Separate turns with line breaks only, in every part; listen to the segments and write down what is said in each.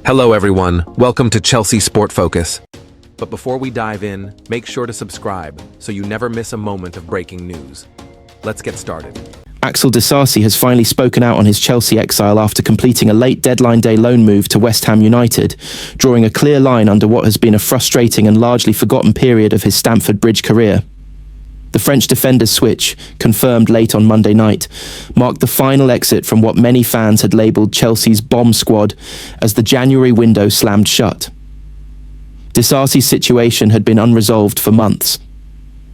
Hello everyone, welcome to Chelsea Sport Focus. But before we dive in, make sure to subscribe so you never miss a moment of breaking news. Let's get started.
Axel Disasi has finally spoken out on his Chelsea exile after completing a late deadline day loan move to West Ham United, drawing a clear line under what has been a frustrating and largely forgotten period of his Stamford Bridge career. The French defender's switch, confirmed late on Monday night, marked the final exit from what many fans had labelled Chelsea's bomb squad as the January window slammed shut. Disasi's situation had been unresolved for months.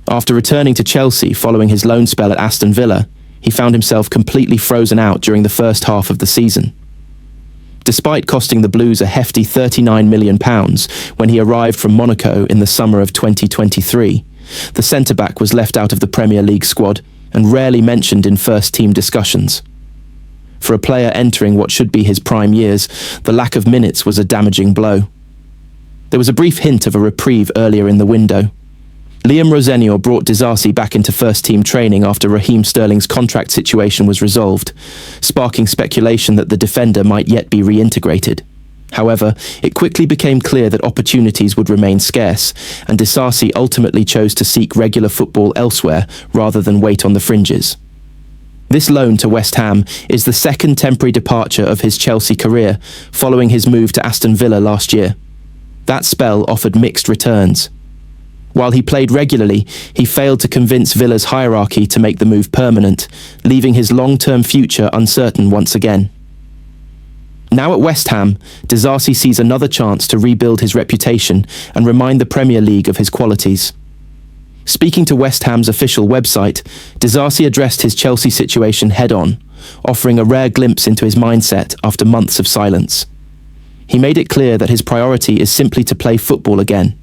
After returning to Chelsea following his loan spell at Aston Villa, he found himself completely frozen out during the first half of the season. Despite costing the Blues a hefty £39 million when he arrived from Monaco in the summer of 2023, the centre-back was left out of the Premier League squad and rarely mentioned in first-team discussions. For a player entering what should be his prime years, the lack of minutes was a damaging blow. There was a brief hint of a reprieve earlier in the window. Liam Rosenior brought Disasi back into first-team training after Raheem Sterling's contract situation was resolved, sparking speculation that the defender might yet be reintegrated. However, it quickly became clear that opportunities would remain scarce, and Disasi ultimately chose to seek regular football elsewhere rather than wait on the fringes. This loan to West Ham is the second temporary departure of his Chelsea career, following his move to Aston Villa last year. That spell offered mixed returns. While he played regularly, he failed to convince Villa's hierarchy to make the move permanent, leaving his long-term future uncertain once again. Now at West Ham, Disasi sees another chance to rebuild his reputation and remind the Premier League of his qualities. Speaking to West Ham's official website, Disasi addressed his Chelsea situation head-on, offering a rare glimpse into his mindset after months of silence. He made it clear that his priority is simply to play football again.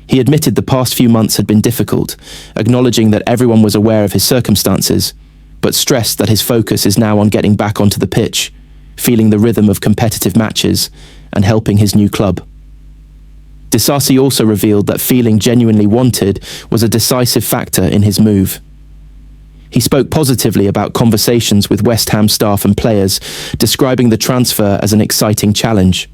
He admitted the past few months had been difficult, acknowledging that everyone was aware of his circumstances, but stressed that his focus is now on getting back onto the pitch, feeling the rhythm of competitive matches, and helping his new club. Disasi also revealed that feeling genuinely wanted was a decisive factor in his move. He spoke positively about conversations with West Ham staff and players, describing the transfer as an exciting challenge.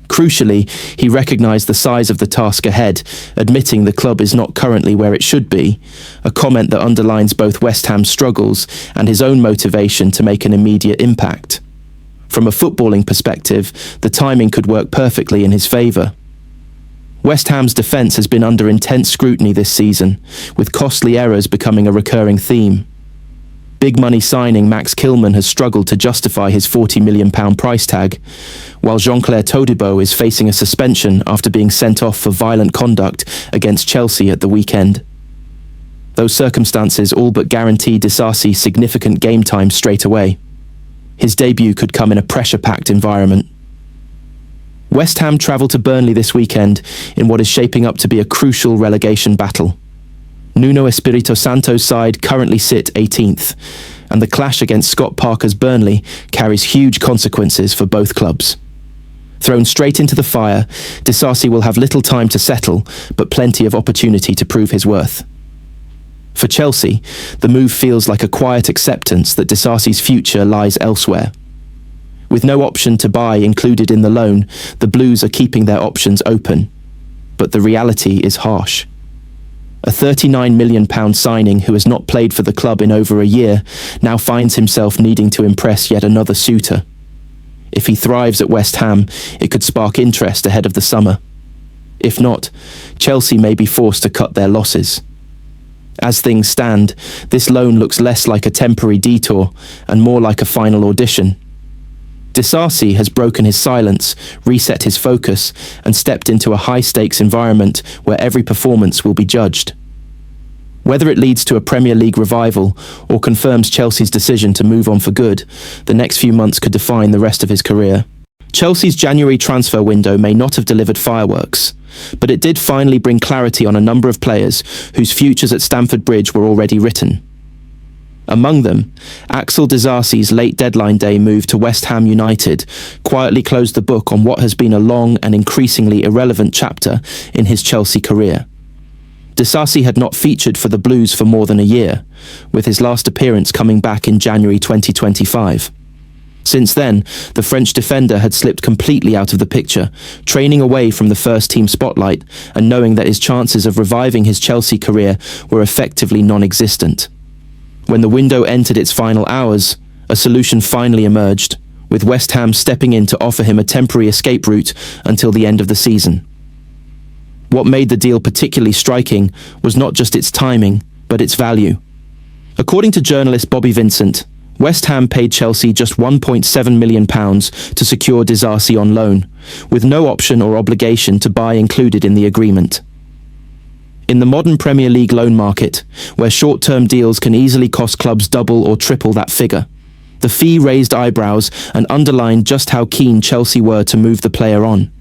Crucially, he recognised the size of the task ahead, admitting the club is not currently where it should be, a comment that underlines both West Ham's struggles and his own motivation to make an immediate impact. From a footballing perspective, the timing could work perfectly in his favour. West Ham's defence has been under intense scrutiny this season, with costly errors becoming a recurring theme. Big money signing Max Kilman has struggled to justify his £40 million price tag, while Jean-Claire Todibo is facing a suspension after being sent off for violent conduct against Chelsea at the weekend. Those circumstances all but guarantee Disasi significant game time straight away. His debut could come in a pressure-packed environment. West Ham travel to Burnley this weekend in what is shaping up to be a crucial relegation battle. Nuno Espirito Santo's side currently sit 18th, and the clash against Scott Parker's Burnley carries huge consequences for both clubs. Thrown straight into the fire, Disasi will have little time to settle, but plenty of opportunity to prove his worth. For Chelsea, the move feels like a quiet acceptance that Disasi's future lies elsewhere. With no option to buy included in the loan, the Blues are keeping their options open. But the reality is harsh. A £39 million signing who has not played for the club in over a year now finds himself needing to impress yet another suitor. If he thrives at West Ham, it could spark interest ahead of the summer. If not, Chelsea may be forced to cut their losses. As things stand, this loan looks less like a temporary detour and more like a final audition. Disasi has broken his silence, reset his focus, and stepped into a high-stakes environment where every performance will be judged. Whether it leads to a Premier League revival or confirms Chelsea's decision to move on for good, the next few months could define the rest of his career. Chelsea's January transfer window may not have delivered fireworks, but it did finally bring clarity on a number of players whose futures at Stamford Bridge were already written. Among them, Axel Disasi's late deadline day move to West Ham United quietly closed the book on what has been a long and increasingly irrelevant chapter in his Chelsea career. Disasi had not featured for the Blues for more than a year, with his last appearance coming back in January 2025. Since then, the French defender had slipped completely out of the picture, training away from the first-team spotlight and knowing that his chances of reviving his Chelsea career were effectively non-existent. When the window entered its final hours, a solution finally emerged, with West Ham stepping in to offer him a temporary escape route until the end of the season. What made the deal particularly striking was not just its timing, but its value. According to journalist Bobby Vincent, West Ham paid Chelsea just £1.7 million to secure Disasi on loan, with no option or obligation to buy included in the agreement. In the modern Premier League loan market, where short-term deals can easily cost clubs double or triple that figure, the fee raised eyebrows and underlined just how keen Chelsea were to move the player on.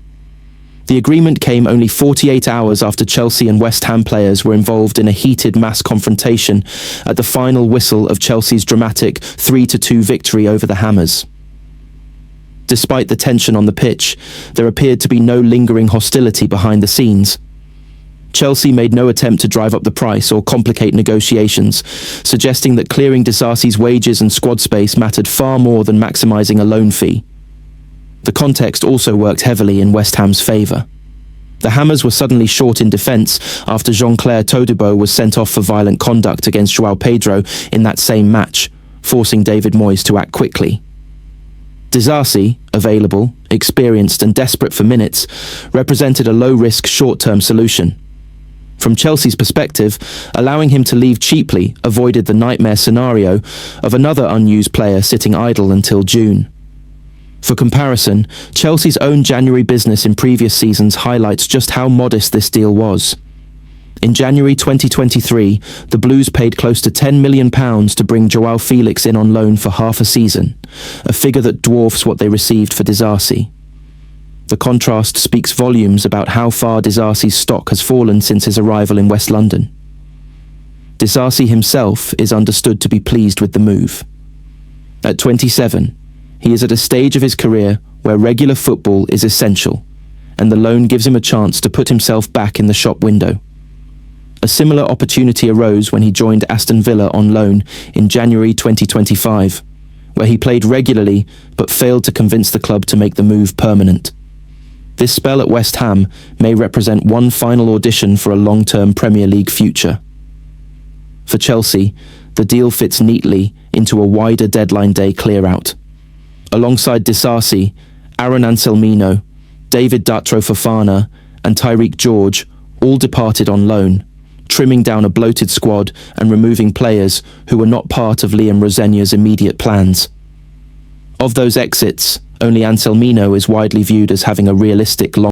The agreement came only 48 hours after Chelsea and West Ham players were involved in a heated mass confrontation at the final whistle of Chelsea's dramatic 3-2 victory over the Hammers. Despite the tension on the pitch, there appeared to be no lingering hostility behind the scenes. Chelsea made no attempt to drive up the price or complicate negotiations, suggesting that clearing Disasi's wages and squad space mattered far more than maximising a loan fee. The context also worked heavily in West Ham's favour. The Hammers were suddenly short in defence after Jean-Claire Todibo was sent off for violent conduct against João Pedro in that same match, forcing David Moyes to act quickly. Disasi, available, experienced and desperate for minutes, represented a low-risk short-term solution. From Chelsea's perspective, allowing him to leave cheaply avoided the nightmare scenario of another unused player sitting idle until June. For comparison, Chelsea's own January business in previous seasons highlights just how modest this deal was. In January 2023, the Blues paid close to £10 million to bring João Felix in on loan for half a season, a figure that dwarfs what they received for Disasi. The contrast speaks volumes about how far Disasi's stock has fallen since his arrival in West London. Disasi himself is understood to be pleased with the move. At 27, he is at a stage of his career where regular football is essential, and the loan gives him a chance to put himself back in the shop window. A similar opportunity arose when he joined Aston Villa on loan in January 2025, where he played regularly but failed to convince the club to make the move permanent. This spell at West Ham may represent one final audition for a long-term Premier League future. For Chelsea, the deal fits neatly into a wider deadline day clear-out. Alongside Disasi, Aaron Anselmino, David Datro Fofana and Tyreek George all departed on loan, trimming down a bloated squad and removing players who were not part of Liam Rosenior's immediate plans. Of those exits, only Anselmino is widely viewed as having a realistic long